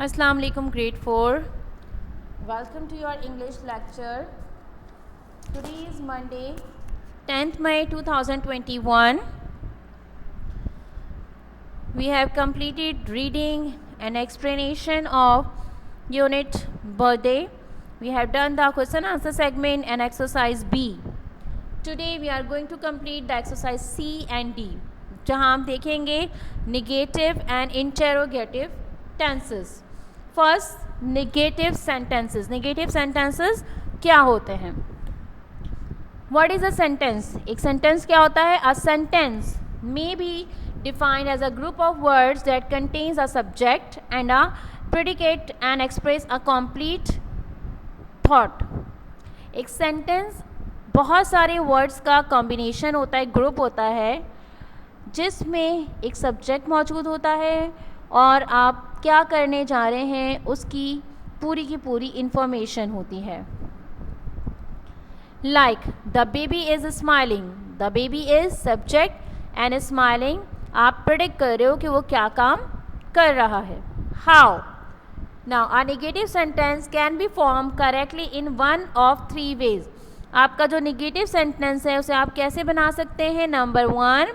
Assalamu alaikum grade 4. Welcome to your English lecture. Today is Monday, 10th May 2021. We have completed reading and explanation of unit birthday. We have done the question answer segment and exercise B. Today we are going to complete the exercise C and D, जहाँ हम देखेंगे negative and interrogative tenses. First, negative sentences. Negative sentences क्या होते हैं? What is a sentence? एक sentence क्या होता है? A sentence may be defined as a group of words that contains a subject and a predicate and express a complete thought. एक sentence बहुत सारे वर्ड्स का कॉम्बिनेशन होता है, ग्रुप होता है, जिसमें एक सब्जेक्ट मौजूद होता है और आप क्या करने जा रहे हैं उसकी पूरी की पूरी इंफॉर्मेशन होती है. Like the baby is smiling. The baby is subject and smiling. आप प्रेडिक्ट कर रहे हो कि वो क्या काम कर रहा है. How. Now a negative sentence can be form correctly in one of three ways. आपका जो नेगेटिव सेंटेंस है उसे आप कैसे बना सकते हैं? Number 1,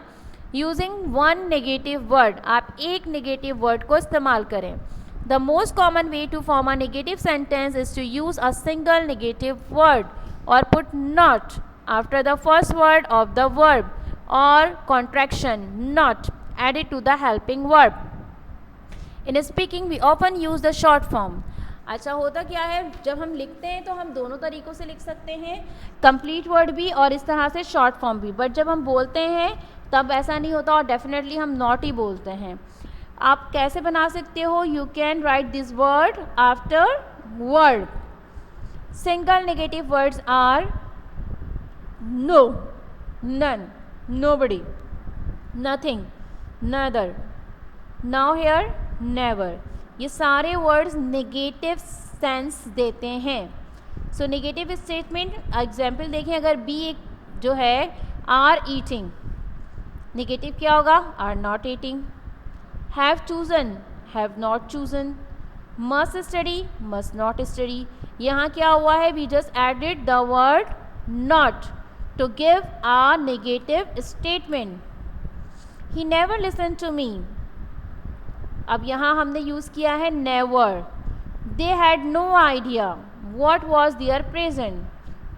using one negative word. आप एक नेगेटिव वर्ड को इस्तेमाल करें. The most common way to form a negative sentence is to use a single negative word और put not after the first word of the verb और contraction not added to the helping verb. In speaking we often use the short form. अच्छा, होता क्या है, जब हम लिखते हैं तो हम दोनों तरीक़ों से लिख सकते हैं, कंप्लीट वर्ड भी और इस तरह से शॉर्ट फॉर्म भी. बट जब हम बोलते हैं तब ऐसा नहीं होता और डेफिनेटली हम नॉट ही बोलते हैं. आप कैसे बना सकते हो? You can write this word after word. Single negative words are no, none, nobody, nothing, neither, nowhere, never. ये सारे वर्ड्स नेगेटिव सेंस देते हैं. सो नेगेटिव स्टेटमेंट एग्जाम्पल देखें. अगर बी एक जो है आर ईटिंग, नेगेटिव क्या होगा? Are not eating. Have chosen, have not chosen. Must study, must not study. यहाँ क्या हुआ है? We just added the word not to give a negative statement. He never listen to me. अब यहाँ हमने use किया है never. They had no idea what was there present.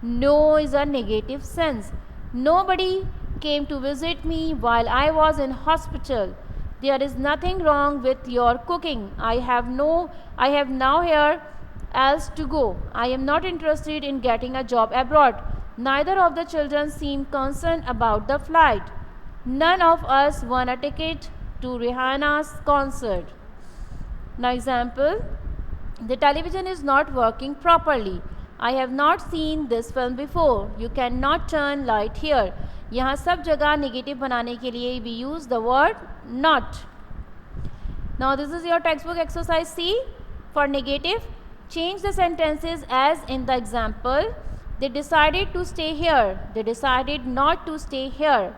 No is a negative sense. Nobody came to visit me while I was in hospital. There is nothing wrong with your cooking. I have now here else to go. I am not interested in getting a job abroad. Neither of the children seem concerned about the flight. None of us won a ticket to Rihanna's concert. Now example, the television is not working properly. I have not seen this film before. You cannot turn light here. यहाँ सब जगह negative बनाने के लिए we use the word not. Now this is your textbook exercise C for negative. Change the sentences as in the example. They decided to stay here. They decided not to stay here.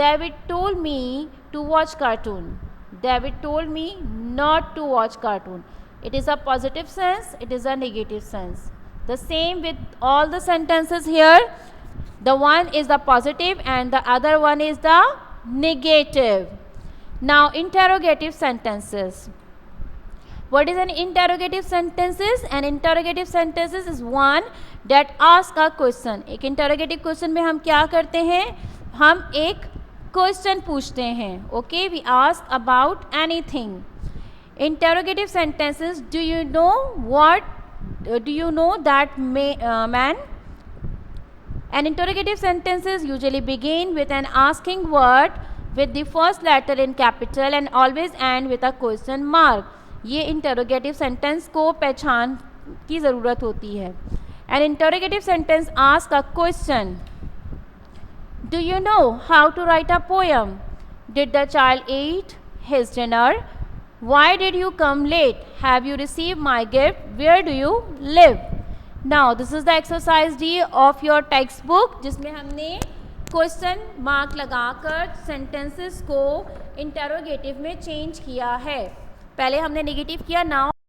David told me to watch cartoon. David told me not to watch cartoon. It is a positive sense. It is a negative sense. The same with all the sentences here. The one is the positive and the other one is the negative. Now interrogative sentences. What is an interrogative sentences? An interrogative sentences is one that ask a question. एक interrogative question में हम क्या करते हैं? हम एक question पूछते हैं. Okay, we ask about anything. Interrogative sentences. Do you know that man? An interrogative sentences usually begin with an asking word with the first letter in capital and always end with a question mark. ये interrogative sentence को पहचान की ज़रूरत होती है. An interrogative sentence asks a question. Do you know how to write a poem? Did the child eat his dinner? Why did you come late? Have you received my gift? Where do you live? Now this is the exercise D of your textbook, जिसमें हमने question mark लगाकर sentences को interrogative में change किया है. पहले हमने negative किया. नाउ